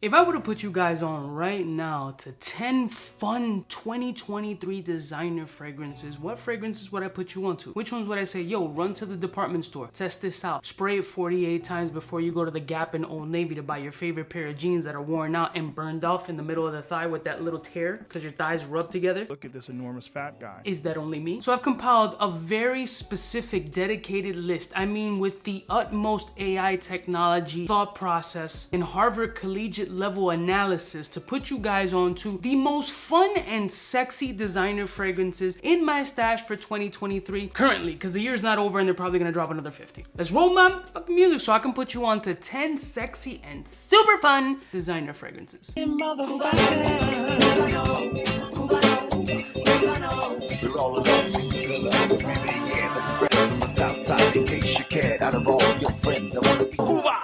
If I were to put you guys on right now to 10 fun 2023 designer fragrances, what fragrances would I put you on to? Which ones would I say, yo, run to the department store, test this out, spray it 48 times before you go to the Gap and Old Navy to buy your favorite pair of jeans that are worn out and burned off in the middle of the thigh with that little tear because your thighs rub together? Look at this enormous fat guy. Is that only me? So I've compiled a very specific, dedicated list. I mean, with the utmost AI technology, thought process, and Harvard collegiate level analysis to put you guys on to the most fun and sexy designer fragrances in my stash for 2023 currently, because the year's not over and they're probably gonna drop another 50. Let's roll my fucking music so I can put you on to 10 sexy and super fun designer fragrances. We're all alone in the yeah, let's friends on the south side in case you cared. Out of all your friends, I want to be Cuba.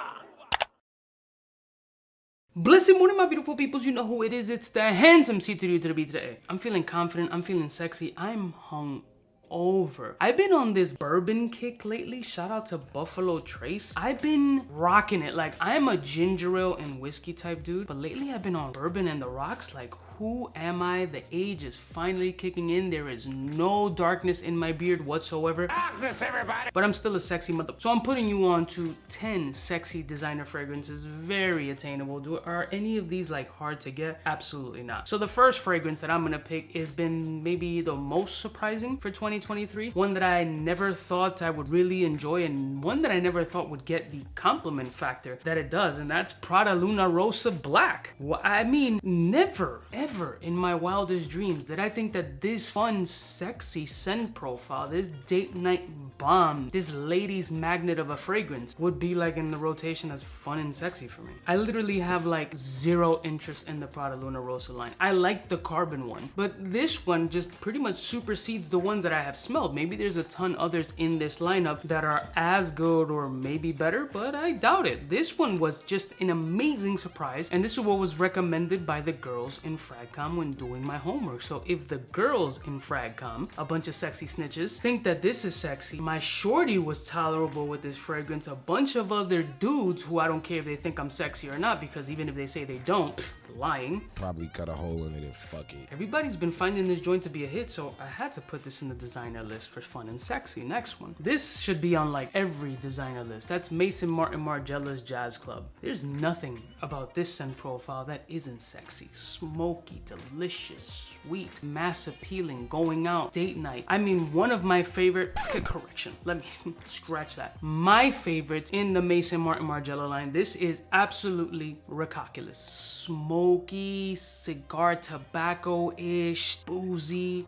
Blessed morning, my beautiful peoples. You know who it is. It's the handsome C to you to the B to the A. I'm feeling confident. I'm feeling sexy. I'm hungover. I've been on this bourbon kick lately. Shout out to Buffalo Trace. I've been rocking it. Like, I'm a ginger ale and whiskey type dude, but lately I've been on bourbon and the rocks. Like, who am I? The age is finally kicking in. There is no darkness in my beard whatsoever. Darkness, everybody! But I'm still a sexy mother. So I'm putting you on to 10 sexy designer fragrances, very attainable. Are any of these like hard to get? Absolutely not. So the first fragrance that I'm gonna pick has been maybe the most surprising for 2023. One that I never thought I would really enjoy, and one that I never thought would get the compliment factor that it does, and that's Prada Luna Rosa Black. I mean, never, ever in my wildest dreams did I think that this fun, sexy scent profile, this date night bomb, this lady's magnet of a fragrance would be like in the rotation as fun and sexy for me. I literally have like zero interest in the Prada Luna Rosa line. I like the carbon one, but this one just pretty much supersedes the ones that I have smelled. Maybe there's a ton others in this lineup that are as good or maybe better, but I doubt it. This one was just an amazing surprise, and this is what was recommended by the girls in Fragcom when doing my homework. So if the girls in Fragcom, a bunch of sexy snitches, think that this is sexy, my shorty was tolerable with this fragrance, a bunch of other dudes who I don't care if they think I'm sexy or not, because even if they say they don't, lying. Probably cut a hole in it and fuck it. Everybody's been finding this joint to be a hit, so I had to put this in the designer list for fun and sexy. Next one. This should be on like every designer list. That's Mason Martin Margiela's Jazz Club. There's nothing about this scent profile that isn't sexy. Smoky, delicious, sweet, mass appealing, going out, date night. I mean, one of my favorite, correction, let me scratch that. My favorites in the Mason Martin Margiela line, this is absolutely ridiculous. Smoky, cigar tobacco-ish, boozy,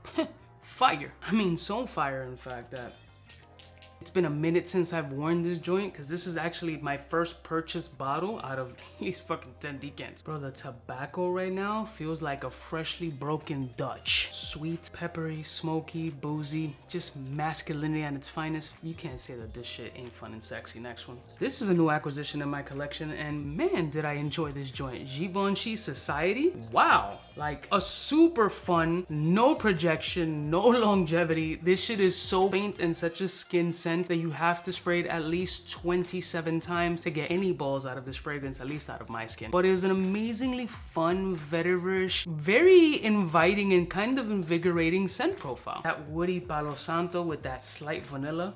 fire. I mean, so fire in fact that it's been a minute since I've worn this joint, because this is actually my first purchased bottle out of at least fucking 10 decants. Bro, the tobacco right now feels like a freshly broken Dutch. Sweet, peppery, smoky, boozy, just masculinity at its finest. You can't say that this shit ain't fun and sexy. Next one. This is a new acquisition in my collection, and man, did I enjoy this joint. Givenchy Society? Wow. Like a super fun, no projection, no longevity. This shit is so faint and such a skin scent that you have to spray it at least 27 times to get any balls out of this fragrance, at least out of my skin. But it was an amazingly fun, vetiver-ish, very inviting and kind of invigorating scent profile. That woody Palo Santo with that slight vanilla.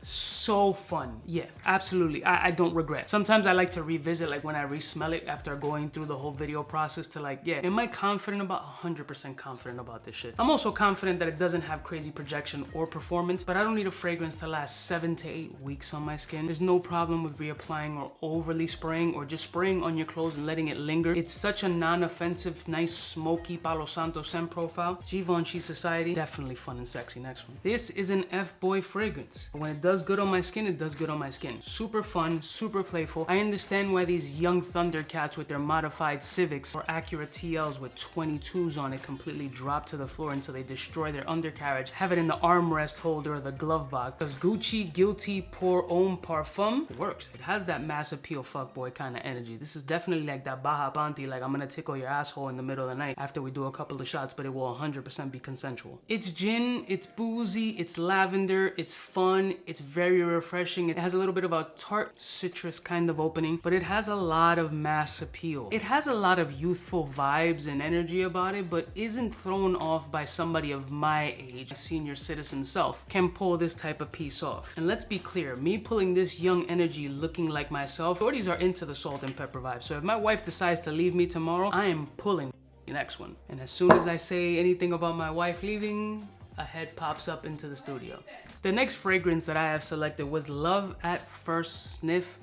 So fun. Yeah, absolutely. I don't regret. Sometimes I like to revisit, like when I re-smell it after going through the whole video process to like, yeah, am I confident about 100% confident about this shit? I'm also confident that it doesn't have crazy projection or performance, but I don't need a fragrance to last 7 to 8 weeks on my skin. There's no problem with reapplying or overly spraying or just spraying on your clothes and letting it linger. It's such a non-offensive, nice, smoky Palo Santo scent profile. Givenchy Society, definitely fun and sexy. Next one. This is an F-boy fragrance. When it does good on my skin, it does good on my skin. Super fun, super playful. I understand why these young Thundercats with their modified Civics or Acura TLs with 22s on it completely drop to the floor until they destroy their undercarriage, have it in the armrest holder or the glove box. Because Gucci Guilty Pour Homme Parfum works. It has that mass appeal fuckboy kind of energy. This is definitely like that Baja Banti, like I'm gonna tickle your asshole in the middle of the night after we do a couple of shots, but it will 100% be consensual. It's gin, it's boozy, it's lavender, it's fun, it's very refreshing. It has a little bit of a tart citrus kind of opening, but it has a lot of mass appeal. It has a lot of youthful vibes and energy about it, but isn't thrown off by somebody of my age. A senior citizen self can pull this type of piece off. And let's be clear, me pulling this young energy looking like myself, shorties are into the salt and pepper vibe. So if my wife decides to leave me tomorrow, I am pulling the next one. And as soon as I say anything about my wife leaving, a head pops up into the studio. The next fragrance that I have selected was Love at First Sniff,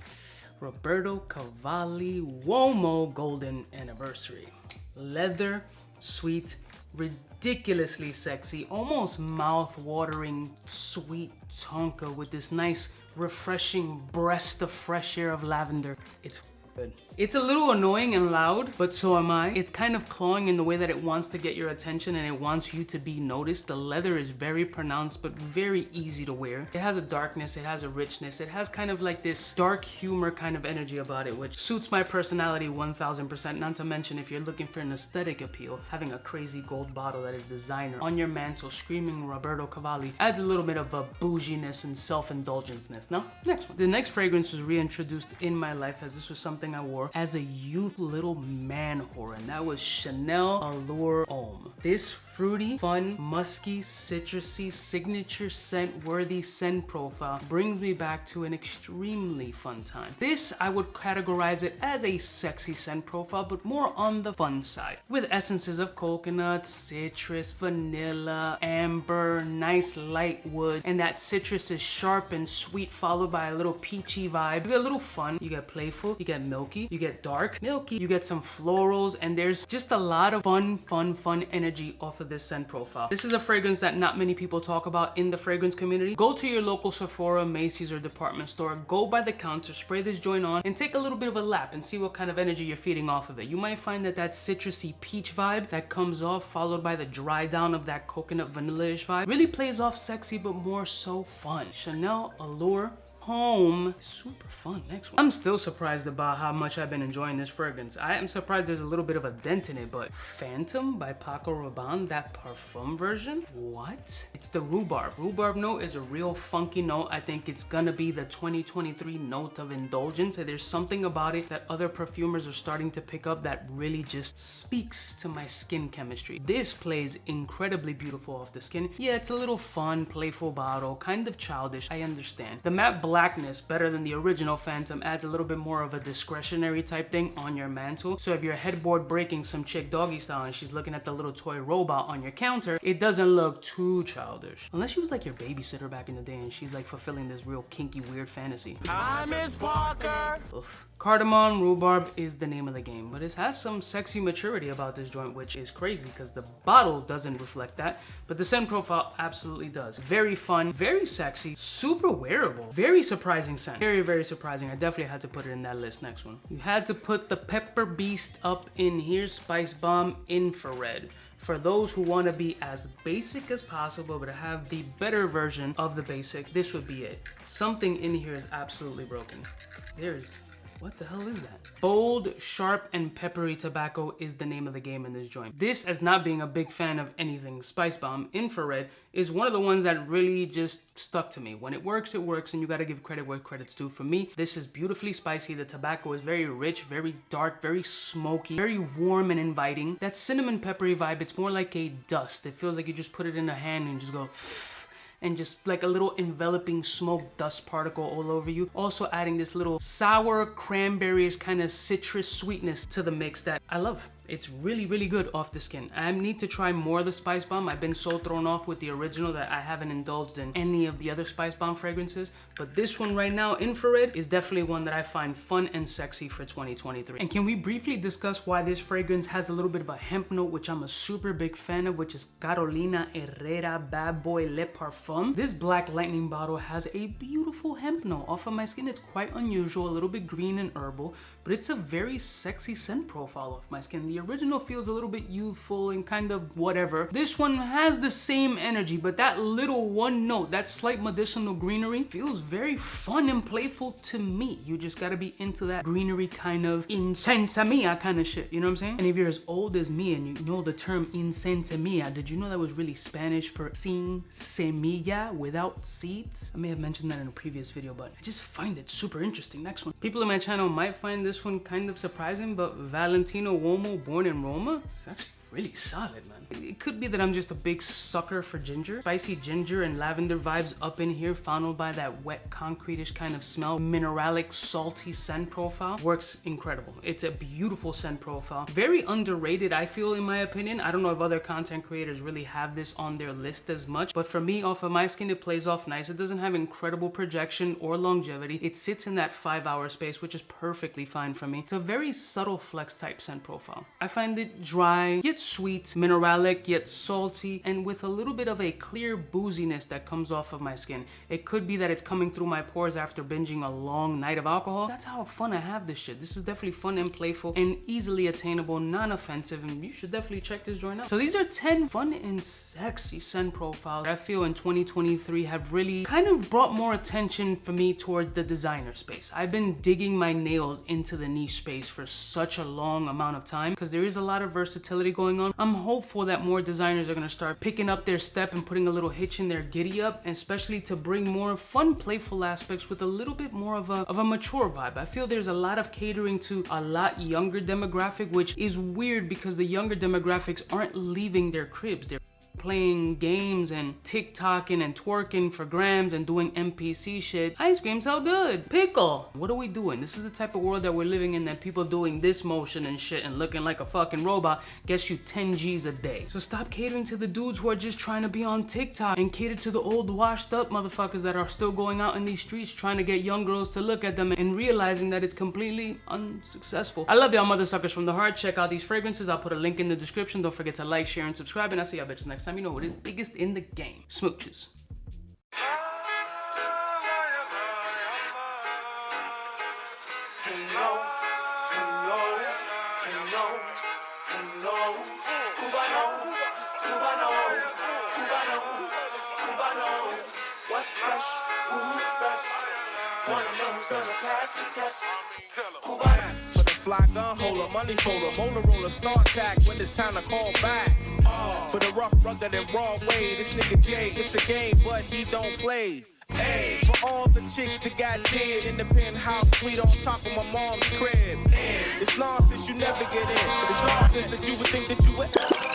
Roberto Cavalli Womo Golden Anniversary. Leather, sweet, ridiculously sexy, almost mouth-watering sweet tonka with this nice, refreshing breath of fresh air of lavender. It's good. It's a little annoying and loud, but so am I. It's kind of clawing in the way that it wants to get your attention and it wants you to be noticed. The leather is very pronounced, but very easy to wear. It has a darkness, it has a richness, it has kind of like this dark humor kind of energy about it, which suits my personality 1000%. Not to mention, if you're looking for an aesthetic appeal, having a crazy gold bottle that is designer on your mantle screaming Roberto Cavalli adds a little bit of a bouginess and self-indulgenceness. Now, next one. The next fragrance was reintroduced in my life as this was something I wore as a youth little man whore, and that was Chanel Allure Homme. This fruity, fun, musky, citrusy, signature scent worthy scent profile brings me back to an extremely fun time. This, I would categorize it as a sexy scent profile, but more on the fun side, with essences of coconut, citrus, vanilla, amber, nice light wood, and that citrus is sharp and sweet followed by a little peachy vibe. You get a little fun, you get playful, you get milky, you get dark, milky, you get some florals, and there's just a lot of fun energy off of this scent profile. This is a fragrance that not many people talk about in the fragrance community. Go to your local Sephora, Macy's, or department store, go by the counter, spray this joint on, and take a little bit of a lap and see what kind of energy you're feeding off of it. You might find that that citrusy peach vibe that comes off, followed by the dry down of that coconut vanilla-ish vibe, really plays off sexy, but more so fun. Chanel Allure Homme, super fun. Next one. I'm still surprised about how much I've been enjoying this fragrance. I am surprised there's a little bit of a dent in it, but Phantom by Paco Rabanne, that Parfum version, what? It's the rhubarb. Rhubarb note is a real funky note. I think it's gonna be the 2023 note of indulgence. There's something about it that other perfumers are starting to pick up that really just speaks to my skin chemistry. This plays incredibly beautiful off the skin. Yeah, it's a little fun, playful bottle, kind of childish, I understand. The matte blackness, better than the original Phantom, adds a little bit more of a discretionary type thing on your mantle. So if you're headboard breaking some chick doggy style and she's looking at the little toy robot on your counter, it doesn't look too childish. Unless she was like your babysitter back in the day and she's like fulfilling this real kinky, weird fantasy. I miss Parker. Oof. Cardamom rhubarb is the name of the game, but it has some sexy maturity about this joint, which is crazy because the bottle doesn't reflect that, but the scent profile absolutely does. Very fun, very sexy, super wearable, very surprising scent. Very surprising. I definitely had to put it in that list. Next one. You had to put the Pepper Beast up in here, Spice Bomb Infrared. For those who want to be as basic as possible but have the better version of the basic, this would be it. Something in here is absolutely broken. What the hell is that? Bold, sharp, and peppery tobacco is the name of the game in this joint. This, as not being a big fan of anything Spice Bomb, Infrared is one of the ones that really just stuck to me. When it works, and you gotta give credit where credit's due. For me, this is beautifully spicy. The tobacco is very rich, very dark, very smoky, very warm and inviting. That cinnamon peppery vibe, it's more like a dust. It feels like you just put it in a hand and just go and just like a little enveloping smoke dust particle all over you. Also adding this little sour cranberries kind of citrus sweetness to the mix that I love. It's really good off the skin. I need to try more of the Spice Bomb. I've been so thrown off with the original that I haven't indulged in any of the other Spice Bomb fragrances. But this one right now, Infrared, is definitely one that I find fun and sexy for 2023. And can we briefly discuss why this fragrance has a little bit of a hemp note, which I'm a super big fan of, which is Carolina Herrera Bad Boy Le Parfum. This Black Lightning bottle has a beautiful hemp note. Off of my skin, it's quite unusual, a little bit green and herbal, but it's a very sexy scent profile off my skin. The The original feels a little bit youthful and kind of whatever. This one has the same energy, but that little one note, that slight medicinal greenery, feels very fun and playful to me. You just gotta be into that greenery kind of insensamia kind of shit, you know what I'm saying? And if you're as old as me and you know the term insensamia, did you know that was really Spanish for sin semilla, without seeds? I may have mentioned that in a previous video, but I just find it super interesting. Next one. People in my channel might find this one kind of surprising, but Valentino Womo, born in Roma, it's actually really solid, man. It could be that I'm just a big sucker for ginger. Spicy ginger and lavender vibes up in here, followed by that wet, concrete-ish kind of smell. Mineralic, salty scent profile. Works incredible. It's a beautiful scent profile. Very underrated, I feel, in my opinion. I don't know if other content creators really have this on their list as much, but for me, off of my skin, it plays off nice. It doesn't have incredible projection or longevity. It sits in that 5-hour space, which is perfectly fine for me. It's a very subtle flex type scent profile. I find it dry, yet sweet, mineralic, yet salty, and with a little bit of a clear booziness that comes off of my skin. It could be that it's coming through my pores after binging a long night of alcohol. That's how fun I have this shit. This is definitely fun and playful and easily attainable, non-offensive, and you should definitely check this joint out. So these are 10 fun and sexy scent profiles that I feel in 2023 have really kind of brought more attention for me towards the designer space. I've been digging my nails into the niche space for such a long amount of time because there is a lot of versatility going on. I'm hopeful that more designers are gonna start picking up their step and putting a little hitch in their giddy up, and especially to bring more fun, playful aspects with a little bit more of a mature vibe. I feel there's a lot of catering to a lot younger demographic, which is weird because the younger demographics aren't leaving their cribs. They're playing games and TikToking and twerking for grams and doing NPC shit. Ice cream so good. Pickle. What are we doing? This is the type of world that we're living in, that people doing this motion and shit and looking like a fucking robot gets you 10 G's a day. So stop catering to the dudes who are just trying to be on TikTok and cater to the old washed up motherfuckers that are still going out in these streets trying to get young girls to look at them and realizing that it's completely unsuccessful. I love y'all mother suckers from the heart. Check out these fragrances. I'll put a link in the description. Don't forget to like, share, and subscribe, and I'll see y'all bitches next time. You know what is biggest in the game. Smooches. What's fresh? Who's best? Wanna know who's gonna pass the test? Cuba. For the fly gun holder, money folder, Motorola start tack when it's time to call back. For the rough, rugged, and raw way, this nigga Jay, it's a game, but he don't play. Hey, for all the chicks that got dead in the penthouse suite on top of my mom's crib. It's nonsense you never get in. It's nonsense that you would think that you would.